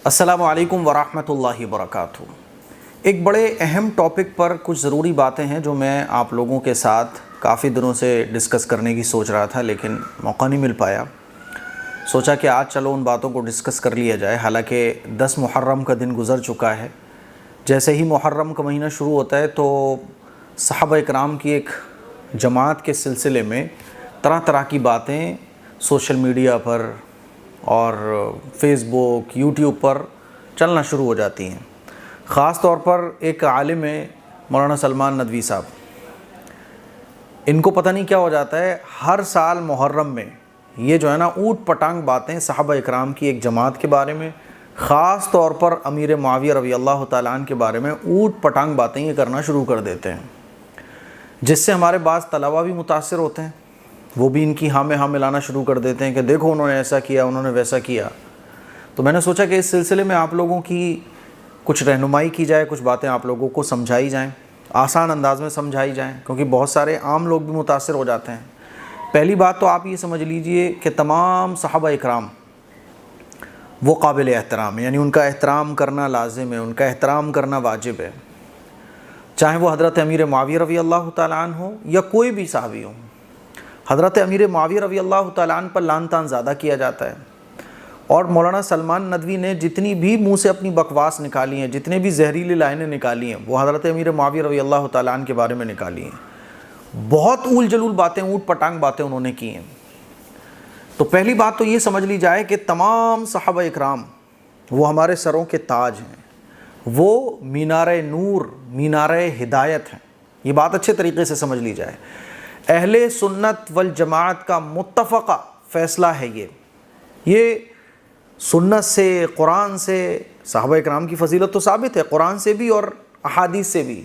السلام علیکم ورحمۃ اللہ وبرکاتہ۔ ایک بڑے اہم ٹاپک پر کچھ ضروری باتیں ہیں جو میں آپ لوگوں کے ساتھ کافی دنوں سے ڈسکس کرنے کی سوچ رہا تھا، لیکن موقع نہیں مل پایا۔ سوچا کہ آج چلو ان باتوں کو ڈسکس کر لیا جائے، حالانکہ 10 محرم کا دن گزر چکا ہے۔ جیسے ہی محرم کا مہینہ شروع ہوتا ہے تو صحابہ اکرام کی ایک جماعت کے سلسلے میں طرح طرح کی باتیں سوشل میڈیا پر اور فیس بک، یوٹیوب پر چلنا شروع ہو جاتی ہیں۔ خاص طور پر ایک عالم ہے مولانا سلمان ندوی صاحب، ان کو پتہ نہیں کیا ہو جاتا ہے، ہر سال محرم میں یہ جو ہے نا اوٹ پٹانگ باتیں صحابہ اکرام کی ایک جماعت کے بارے میں، خاص طور پر امیر معاویہ رضی اللہ تعالیٰ عنہ کے بارے میں اوٹ پٹانگ باتیں یہ کرنا شروع کر دیتے ہیں، جس سے ہمارے بعض طلباء بھی متاثر ہوتے ہیں۔ وہ بھی ان کی ہاں میں ہاں ملانا شروع کر دیتے ہیں کہ دیکھو انہوں نے ایسا کیا، انہوں نے ویسا کیا۔ تو میں نے سوچا کہ اس سلسلے میں آپ لوگوں کی کچھ رہنمائی کی جائے، کچھ باتیں آپ لوگوں کو سمجھائی جائیں، آسان انداز میں سمجھائی جائیں، کیونکہ بہت سارے عام لوگ بھی متاثر ہو جاتے ہیں۔ پہلی بات تو آپ یہ سمجھ لیجئے کہ تمام صحابہ اکرام وہ قابل احترام ہیں، یعنی ان کا احترام کرنا لازم ہے، ان کا احترام کرنا واجب ہے، چاہے وہ حضرت امیر معاویہ رضی اللہ تعالیٰ عنہ ہو یا کوئی بھی صحابی ہو۔ حضرت امیر معاویہ رضی اللہ تعالیٰ عنہ پر لعن طعن زیادہ کیا جاتا ہے، اور مولانا سلمان ندوی نے جتنی بھی منہ سے اپنی بکواس نکالی ہیں، جتنے بھی زہریلی لائنیں نکالی ہیں، وہ حضرت امیر معاویہ رضی اللہ تعالیٰ عنہ کے بارے میں نکالی ہیں۔ بہت اول جلول باتیں، اوٹ پٹانگ باتیں انہوں نے کی ہیں۔ تو پہلی بات تو یہ سمجھ لی جائے کہ تمام صحابہ اکرام وہ ہمارے سروں کے تاج ہیں، وہ مینار نور، مینار ہدایت ہیں۔ یہ بات اچھے طریقے سے سمجھ لی جائے۔ اہل سنت والجماعت کا متفقہ فیصلہ ہے یہ سنت سے، قرآن سے صحابہ اکرام کی فضیلت تو ثابت ہے، قرآن سے بھی اور احادیث سے بھی۔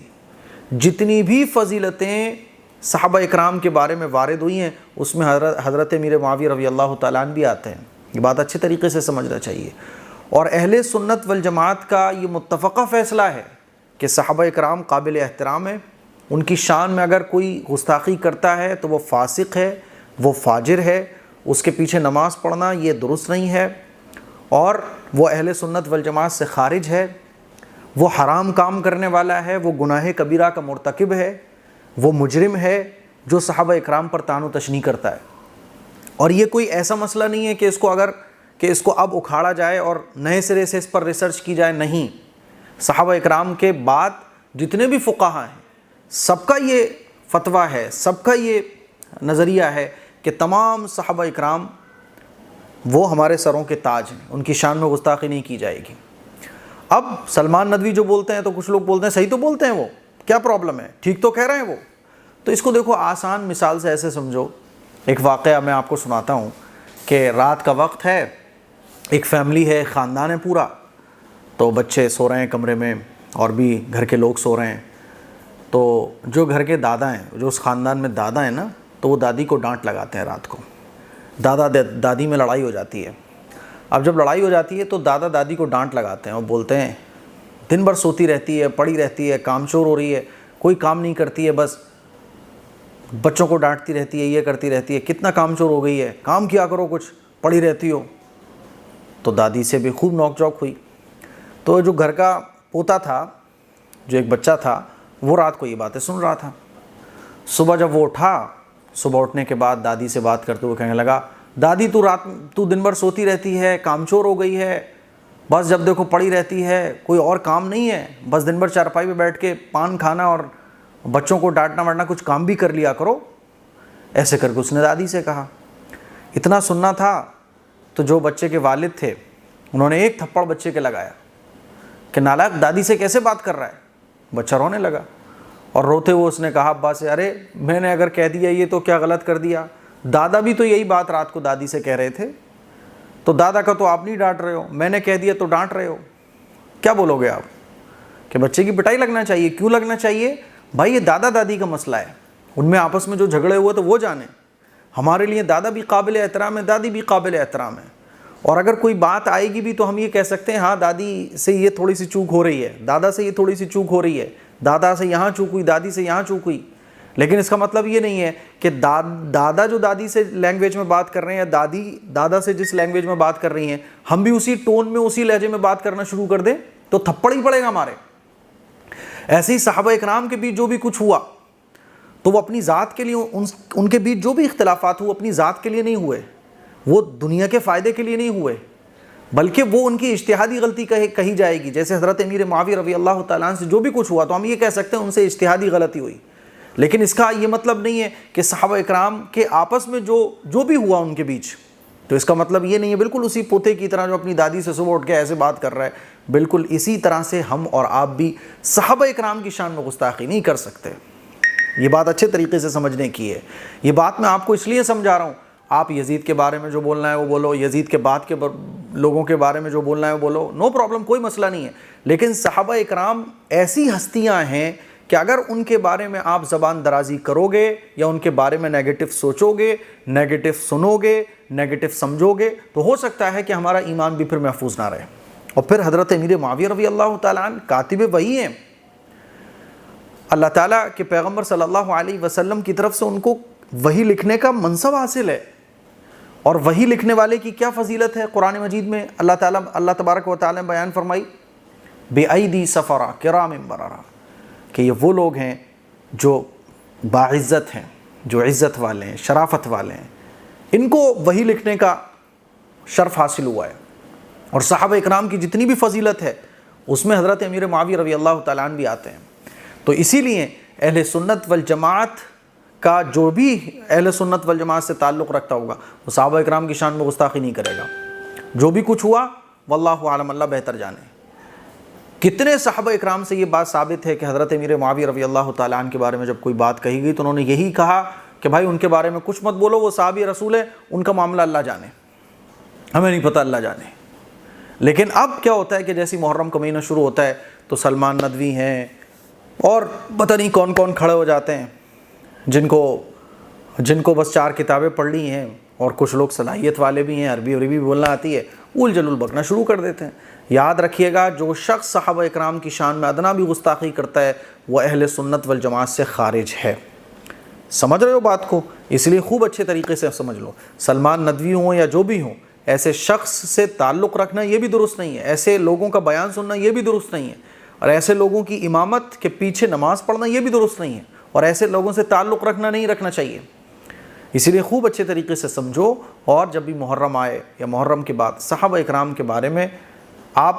جتنی بھی فضیلتیں صحابہ اکرام کے بارے میں وارد ہوئی ہیں اس میں حضرت امیر معاویہ رضی اللہ تعالیٰ عنہ بھی آتے ہیں۔ یہ بات اچھے طریقے سے سمجھنا چاہیے، اور اہل سنت والجماعت کا یہ متفقہ فیصلہ ہے کہ صحابہ اکرام قابل احترام ہیں۔ ان کی شان میں اگر کوئی گستاخی کرتا ہے تو وہ فاسق ہے، وہ فاجر ہے، اس کے پیچھے نماز پڑھنا یہ درست نہیں ہے، اور وہ اہل سنت والجماعت سے خارج ہے، وہ حرام کام کرنے والا ہے، وہ گناہ کبیرہ کا مرتکب ہے، وہ مجرم ہے جو صحابہ اکرام پر طعن و تشنیع کرتا ہے۔ اور یہ کوئی ایسا مسئلہ نہیں ہے کہ اس کو اب اکھاڑا جائے اور نئے سرے سے اس پر ریسرچ کی جائے، نہیں۔ صحابہ اکرام کے بعد جتنے بھی فقہاء ہیں سب کا یہ فتویٰ ہے، سب کا یہ نظریہ ہے کہ تمام صحابہ اکرام وہ ہمارے سروں کے تاج ہیں، ان کی شان میں گستاخی نہیں کی جائے گی۔ اب سلمان ندوی جو بولتے ہیں تو کچھ لوگ بولتے ہیں صحیح تو بولتے ہیں، وہ کیا پرابلم ہے، ٹھیک تو کہہ رہے ہیں وہ۔ تو اس کو دیکھو آسان مثال سے ایسے سمجھو، ایک واقعہ میں آپ کو سناتا ہوں کہ رات کا وقت ہے، ایک فیملی ہے، خاندان ہے پورا، تو بچے سو رہے ہیں کمرے میں اور بھی گھر کے لوگ سو رہے ہیں۔ تو جو گھر کے دادا ہیں، جو اس خاندان میں دادا ہیں نا، تو وہ دادی کو ڈانٹ لگاتے ہیں رات کو۔ دادا دادی میں لڑائی ہو جاتی ہے۔ اب جب لڑائی ہو جاتی ہے تو دادا دادی کو ڈانٹ لگاتے ہیں اور بولتے ہیں دن بھر سوتی رہتی ہے، پڑی رہتی ہے، کام چور ہو رہی ہے، کوئی کام نہیں کرتی ہے، بس بچوں کو ڈانٹتی رہتی ہے، یہ کرتی رہتی ہے، کتنا کام چور ہو گئی ہے، کام کیا کرو، کچھ پڑی رہتی ہو۔ تو دادی سے بھی خوب نوک جھوک ہوئی۔ تو جو گھر کا پوتا تھا، جو ایک بچہ تھا، وہ رات کو یہ باتیں سن رہا تھا۔ صبح جب وہ اٹھا، صبح اٹھنے کے بعد دادی سے بات کرتے ہوئے کہنے لگا، دادی تو دن بھر سوتی رہتی ہے، کام چور ہو گئی ہے، بس جب دیکھو پڑی رہتی ہے، کوئی اور کام نہیں ہے، بس دن بھر چارپائی پہ بیٹھ کے پان کھانا اور بچوں کو ڈانٹنا وانٹنا، کچھ کام بھی کر لیا کرو۔ ایسے کر کے اس نے دادی سے کہا۔ اتنا سننا تھا تو جو بچے کے والد تھے انہوں نے ایک تھپڑ بچے کے لگایا کہ نالائق، دادی سے کیسے بات کر رہا ہے۔ بچہ رونے لگا اور روتے ہوئے اس نے کہا ابا سے، ارے میں نے اگر کہہ دیا یہ تو کیا غلط کر دیا، دادا بھی تو یہی بات رات کو دادی سے کہہ رہے تھے، تو دادا کا تو آپ نہیں ڈانٹ رہے ہو، میں نے کہہ دیا تو ڈانٹ رہے ہو، کیا بولو گے آپ؟ کہ بچے کی پٹائی لگنا چاہیے۔ کیوں لگنا چاہیے بھائی؟ یہ دادا دادی کا مسئلہ ہے، ان میں آپس میں جو جھگڑے ہوئے تو وہ جانے۔ ہمارے لیے دادا بھی قابل احترام ہے، دادی بھی قابل احترام ہے، اور اگر کوئی بات آئے گی بھی تو ہم یہ کہہ سکتے ہیں ہاں دادی سے یہ تھوڑی سی چوک ہو رہی ہے، دادا سے یہ تھوڑی سی چوک ہو رہی ہے، دادا سے یہاں چوک ہوئی، دادی سے یہاں چوک ہوئی، لیکن اس کا مطلب یہ نہیں ہے کہ دادا جو دادی سے لینگویج میں بات کر رہے ہیں یا دادی دادا سے جس لینگویج میں بات کر رہی ہیں ہم بھی اسی ٹون میں اسی لہجے میں بات کرنا شروع کر دیں تو تھپڑ ہی پڑے گا ہمارے۔ ایسے ہی صحابہ اکرام کے بیچ جو بھی کچھ ہوا تو وہ اپنی ذات کے لیے، ان کے بیچ جو بھی اختلافات ہوئے اپنی ذات کے لیے نہیں ہوئے، وہ دنیا کے فائدے کے لیے نہیں ہوئے، بلکہ وہ ان کی اجتہادی غلطی کہی جائے گی۔ جیسے حضرت امیر معاویہ رضی اللہ تعالیٰ عنہ سے جو بھی کچھ ہوا تو ہم یہ کہہ سکتے ہیں ان سے اجتہادی غلطی ہوئی، لیکن اس کا یہ مطلب نہیں ہے کہ صحابہ اکرام کے آپس میں جو بھی ہوا ان کے بیچ، تو اس کا مطلب یہ نہیں ہے بالکل اسی پوتے کی طرح جو اپنی دادی سے صبح اٹھ کے ایسے بات کر رہا ہے، بالکل اسی طرح سے ہم اور آپ بھی صحابہ اکرام کی شان میں گستاخی نہیں کر سکتے۔ یہ بات اچھے طریقے سے سمجھنے کی ہے۔ یہ بات میں آپ کو اس لیے سمجھا رہا ہوں، آپ یزید کے بارے میں جو بولنا ہے وہ بولو، یزید کے بعد کے لوگوں کے بارے میں جو بولنا ہے وہ بولو، نو پرابلم، کوئی مسئلہ نہیں ہے، لیکن صحابہ اکرام ایسی ہستیاں ہیں کہ اگر ان کے بارے میں آپ زبان درازی کرو گے یا ان کے بارے میں نیگیٹو سوچو گے، نیگیٹو سنو گے، نیگیٹو سمجھو گے تو ہو سکتا ہے کہ ہمارا ایمان بھی پھر محفوظ نہ رہے۔ اور پھر حضرت امیر معاویہ رضی اللہ تعالیٰ عنہ کاتب وحی ہیں، اللہ تعالیٰ کے پیغمبر صلی اللہ علیہ وسلم کی طرف سے ان کو وحی لکھنے کا منصب حاصل ہے، اور وحی لکھنے والے کی کیا فضیلت ہے قرآن مجید میں اللہ تبارک و تعالیٰ نے بیان فرمائی، بِأَيْدِي سَفَرَةٍ كِرَامٍ بَرَرَةٍ، کہ یہ وہ لوگ ہیں جو باعزت ہیں، جو عزت والے ہیں، شرافت والے ہیں، ان کو وحی لکھنے کا شرف حاصل ہوا ہے۔ اور صحابہ اکرام کی جتنی بھی فضیلت ہے اس میں حضرت امیر معاویہ رضی اللہ تعالیٰ عنہ بھی آتے ہیں۔ تو اسی لیے اہل سنت والجماعت کا جو بھی اہل سنت والجماعت سے تعلق رکھتا ہوگا وہ صحابہ اکرام کی شان میں گستاخی نہیں کرے گا۔ جو بھی کچھ ہوا واللہ عالم، اللہ بہتر جانے۔ کتنے صحابہ اکرام سے یہ بات ثابت ہے کہ حضرت امیر معاویہ رضی اللہ تعالیٰ عنہ کے بارے میں جب کوئی بات کہی گئی تو انہوں نے یہی کہا کہ بھائی ان کے بارے میں کچھ مت بولو، وہ صحابی رسول ہے، ان کا معاملہ اللہ جانے، ہمیں نہیں پتہ، اللہ جانے۔ لیکن اب کیا ہوتا ہے کہ جیسی محرم کا مہینہ شروع ہوتا ہے تو سلمان ندوی ہیں اور پتہ نہیں کون کون کھڑے ہو جاتے ہیں جن کو بس 4 کتابیں پڑھ لی ہیں، اور کچھ لوگ صلاحیت والے بھی ہیں، عربی بھی بولنا آتی ہے، اول جلول بکنا شروع کر دیتے ہیں۔ یاد رکھیے گا جو شخص صحابہ اکرام کی شان میں ادنا بھی گستاخی کرتا ہے وہ اہل سنت والجماعت سے خارج ہے۔ سمجھ رہے ہو بات کو؟ اس لیے خوب اچھے طریقے سے سمجھ لو، سلمان ندوی ہوں یا جو بھی ہوں، ایسے شخص سے تعلق رکھنا یہ بھی درست نہیں ہے، ایسے لوگوں کا بیان سننا یہ بھی درست نہیں ہے، اور ایسے لوگوں کی امامت کے پیچھے نماز پڑھنا یہ بھی درست نہیں ہے، اور ایسے لوگوں سے تعلق نہیں رکھنا چاہیے۔ اسی لیے خوب اچھے طریقے سے سمجھو، اور جب بھی محرم آئے یا محرم کے بعد صحابہ اکرام کے بارے میں آپ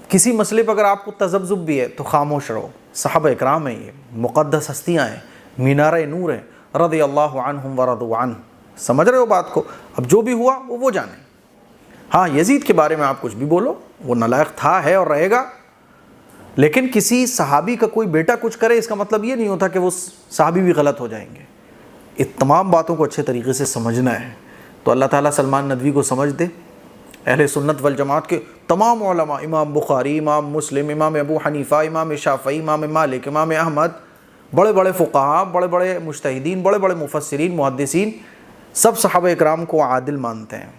کسی مسئلے پر اگر آپ کو تذبذب بھی ہے تو خاموش رہو۔ صحابہ اکرام ہیں، یہ مقدس ہستیاں ہیں، مینار نور ہیں، رضی اللہ عنہم ورضوا عنہ۔ سمجھ رہے ہو بات کو؟ اب جو بھی ہوا وہ جانے۔ ہاں یزید کے بارے میں آپ کچھ بھی بولو، وہ نالائق تھا، ہے اور رہے گا، لیکن کسی صحابی کا کوئی بیٹا کچھ کرے اس کا مطلب یہ نہیں ہوتا کہ وہ صحابی بھی غلط ہو جائیں گے۔ ان تمام باتوں کو اچھے طریقے سے سمجھنا ہے۔ تو اللہ تعالیٰ سلمان ندوی کو سمجھ دے، اہل سنت والجماعت کے تمام علماء، امام بخاری، امام مسلم، امام ابو حنیفہ، امام شافعی، امام مالک، امام احمد، بڑے بڑے فقہاء، بڑے بڑے مجتہدین، بڑے بڑے مفسرین، محدثین، سب صحابہ اکرام کو عادل مانتے ہیں،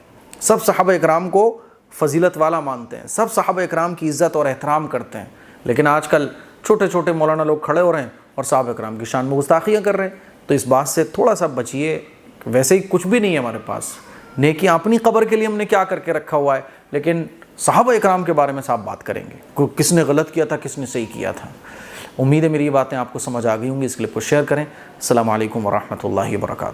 سب صحابہ اکرام کو فضیلت والا مانتے ہیں، سب صحابہ اکرام کی عزت اور احترام کرتے ہیں۔ لیکن آج کل چھوٹے چھوٹے مولانا لوگ کھڑے ہو رہے ہیں اور صحابہ اکرام کی شان میں گستاخیاں کر رہے ہیں، تو اس بات سے تھوڑا سا بچیے۔ ویسے ہی کچھ بھی نہیں ہے ہمارے پاس، نیکیاں اپنی قبر کے لیے ہم نے کیا کر کے رکھا ہوا ہے، لیکن صحابہ اکرام کے بارے میں صاحب بات کریں گے، کس نے غلط کیا تھا، کس نے صحیح کیا تھا۔ امید ہے میری یہ باتیں آپ کو سمجھ آ گئی ہوں گی، اس کلپ کو شیئر کریں۔ السلام علیکم ورحمۃ اللہ وبرکاتہ۔